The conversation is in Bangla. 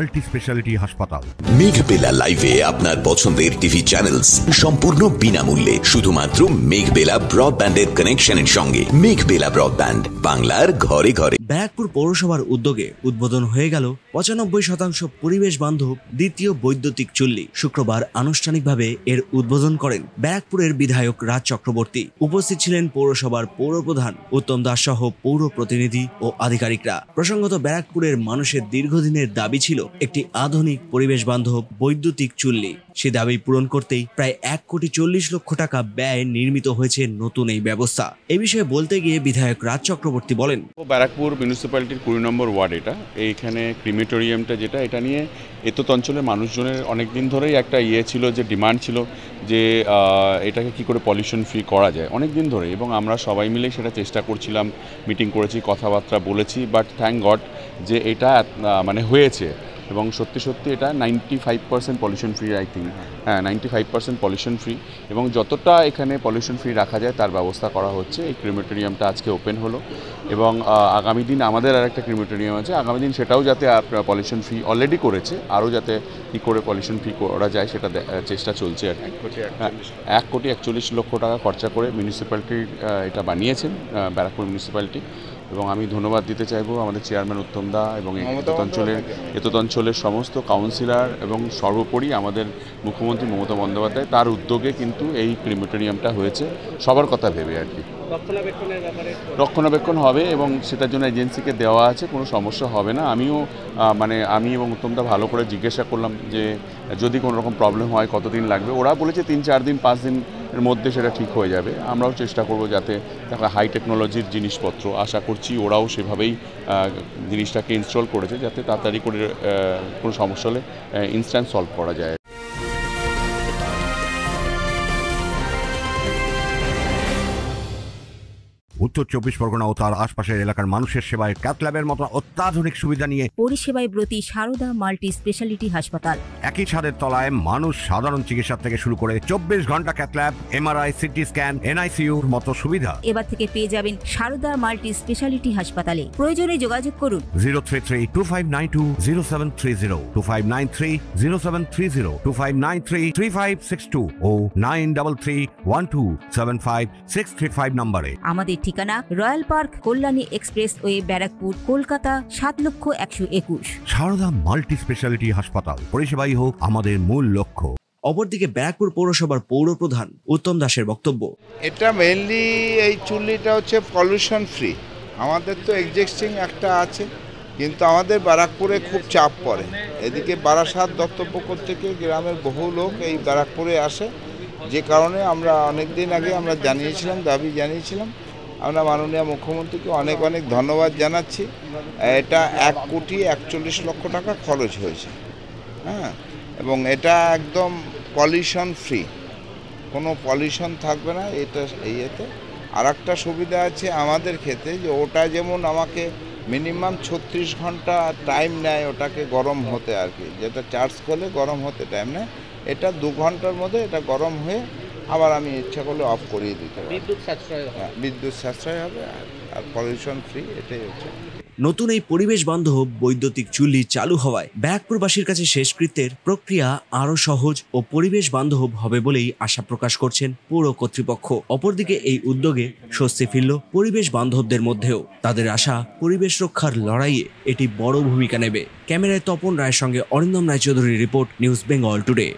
মাল্টি স্পেশালিটি হাসপাতাল। মেঘবেলা লাইভে আপনার পছন্দের টিভি চ্যানেলস সম্পূর্ণ বিনামূল্যে, শুধুমাত্র মেঘবেলা ব্রডব্যান্ডের কানেকশনের সঙ্গে। মেঘবেলা ব্রডব্যান্ড, বাংলার ঘরে ঘরে। ব্যারাকপুর পৌরসভার উদ্যোগে উদ্বোধন হয়ে গেল 95% পরিবেশ বান্ধব দ্বিতীয় বৈদ্যুতিক চুল্লি। শুক্রবার আনুষ্ঠানিকভাবে এর উদ্বোধন করেন ব্যারাকপুরের বিধায়ক রাজ চক্রবর্তী। উপস্থিত ছিলেন পৌরসভার পৌরপ্রধান উত্তম দাস সহ পৌর প্রতিনিধি ও আধিকারিকরা। প্রসঙ্গত, ব্যারাকপুরের মানুষের দীর্ঘদিনের দাবি ছিল একটি আধুনিক পরিবেশ বান্ধব বৈদ্যুতিক চুল্লি। সে দাবি পূরণ করতেই প্রায় 1,40,00,000 টাকা ব্যয় নির্মিত হয়েছে নতুন এই ব্যবস্থা। এ বিষয়ে বলতে গিয়ে বিধায়ক রাজ চক্রবর্তী বলেন, ব্যারাকপুর মিউনিসিপ্যালিটির 20 নম্বর ওয়ার্ড এইখানে ক্রিমেটোরিয়ামটা যেটা, এটা নিয়ে এতত অঞ্চলের মানুষজনের অনেক দিন ধরেই একটা ছিল, যে ডিমান্ড ছিল যে এটাকে কি করে পলিউশন ফ্রি করা যায় অনেক দিন ধরে, এবং আমরা সবাই মিলে সেটা চেষ্টা করছিলাম, মিটিং করেছি, কথাবার্তা বলেছি। বাট থ্যাংক গড যে এটা হয়েছে, এবং সত্যি সত্যি এটা 95% pollution free. I think 95% pollution free, এবং যতটা এখানে পলিউশন ফ্রি রাখা যায় তার ব্যবস্থা করা হচ্ছে। এই ক্রিমেটোরিয়ামটা আজকে ওপেন হলো, এবং আগামী দিন আমাদের আর একটা ক্রিমেটোরিয়াম আছে, আগামী দিন সেটাও যাতে পলিউশন ফ্রি অলরেডি করেছে, আরও যাতে কী করে পলিউশন ফ্রি করা যায় সেটা চেষ্টা চলছে আর কি। 1,41,00,000 টাকা খরচা করে মিউনিসিপ্যালিটি এটা বানিয়েছেন, ব্যারাকপুর মিউনিসিপ্যালিটি। এবং আমি ধন্যবাদ দিতে চাইবো আমাদের চেয়ারম্যান উত্তম দা এবং এতত অঞ্চলের সমস্ত কাউন্সিলর, এবং সর্বোপরি আমাদের মুখ্যমন্ত্রী মমতা বন্দ্যোপাধ্যায়, তার উদ্যোগে কিন্তু এই ক্রিমেটোরিয়ামটা হয়েছে সবার কথা ভেবে আর কি। রক্ষণাবেক্ষণ হবে, এবং সেটার জন্য এজেন্সিকে দেওয়া আছে, কোনো সমস্যা হবে না। আমি এবং উত্তমদা ভালো করে জিজ্ঞাসা করলাম যে যদি কোনো রকম প্রবলেম হয় কতদিন লাগবে। ওরা বলেছে 3-4 দিন 5 দিনের মধ্যে সেটা ঠিক হয়ে যাবে। আমরাও চেষ্টা করব যাতে হাই টেকনোলজির জিনিসপত্র, আশা করছি ওরাও সেভাবেই জিনিসটাকে ইনস্টল করেছে, যাতে তাড়াতাড়ি করে কোনো সমস্যা হলে ইনস্ট্যান্ট সলভ করা যায়। উত্তর 24 পরগনা ও তার আশপাশের এলাকার মানুষের সেবায় ক্যাথল্যাবের মতো অত্যাধুনিক সুবিধা নিয়ে পরিষেবায় ব্রতী সারদা মাল্টি স্পেশালিটি হাসপাতাল। একই ছাদের তলায় মানুষ সাধারণ চিকিৎসা থেকে শুরু করে 24 ঘন্টা ক্যাথল্যাব, এমআরআই, সিটি স্ক্যান, এনআইসিইউর মতো সুবিধা এবার থেকে পেয়ে যাবেন সারদা মাল্টি স্পেশালিটি হাসপাতালে। প্রয়োজনে যোগাযোগ করুন 033-2592-0730, 2593-0730, 2593-3562 ও 9331275635 নম্বরে। আমাদের ঠিকানা royal park, Kalyani expressway, Barrackpore, Kolkata 7,01,21। Sarada multi speciality হাসপাতাল, পরিষেবাই হোক আমাদের মূল লক্ষ্য। অপরদিকে ব্যারাকপুর পৌরসভার পৌরপ্রধান উত্তম দাসের বক্তব্য, এটা মেইনলি এই চুল্লিটা হচ্ছে পলিউশন ফ্রি। আমাদের তো এক্সিস্টিং একটা আছে, কিন্তু আমাদের ব্যারাকপুরে খুব চাপ পড়ে। এদিকে বারাসাত দত্তপুকুর থেকে গ্রামের বহু লোক এই ব্যারাকপুরে আসে, যে কারণে আমরা অনেক দিন আগে আমরা দাবি জানিয়েছিলাম। আমরা মাননীয় মুখ্যমন্ত্রীকে অনেক অনেক ধন্যবাদ জানাচ্ছি। এটা 1,41,00,000 টাকা খরচ হয়েছে, এবং এটা একদম পলিউশন ফ্রি, কোনো পলিউশন থাকবে না এটা। ইয়েতে আর একটা সুবিধা আছে আমাদের ক্ষেত্রে, যে ওটা যেমন আমাকে মিনিমাম 36 ঘন্টা টাইম নেয় ওটাকে গরম হতে আর কি, যেটা চার্জ করলে গরম হতে টাইম নেয়। এটা 2 ঘন্টার মধ্যে এটা গরম হয়ে আবার আমি ইচ্ছা করলে অফ করিয়ে দিতে পারি। বিদ্যুৎ সাশ্রয় হবে আর পলিউশন ফ্রি, এটাই হচ্ছে। নতুন এই পরিবেশ বান্ধব বৈদ্যুতিক চুল্লি চালু হওয়ায় ব্যারাকপুরবাসীর কাছে শেষকৃত্যের প্রক্রিয়া আরো সহজ ও পরিবেশ বান্ধব হবে বলেই আশা প্রকাশ করছেন পৌর কর্তৃপক্ষ। অপরদিকে এই উদ্যোগে স্বস্তি ফিরল পরিবেশ বান্ধবদের মধ্যেও। তাদের আশা, পরিবেশ রক্ষার লড়াইয়ে এটি বড় ভূমিকা নেবে। ক্যামেরায় তপন রায়ের সঙ্গে অরিন্দম রায়চৌধুরীর রিপোর্ট, নিউজ বেঙ্গল টুডে।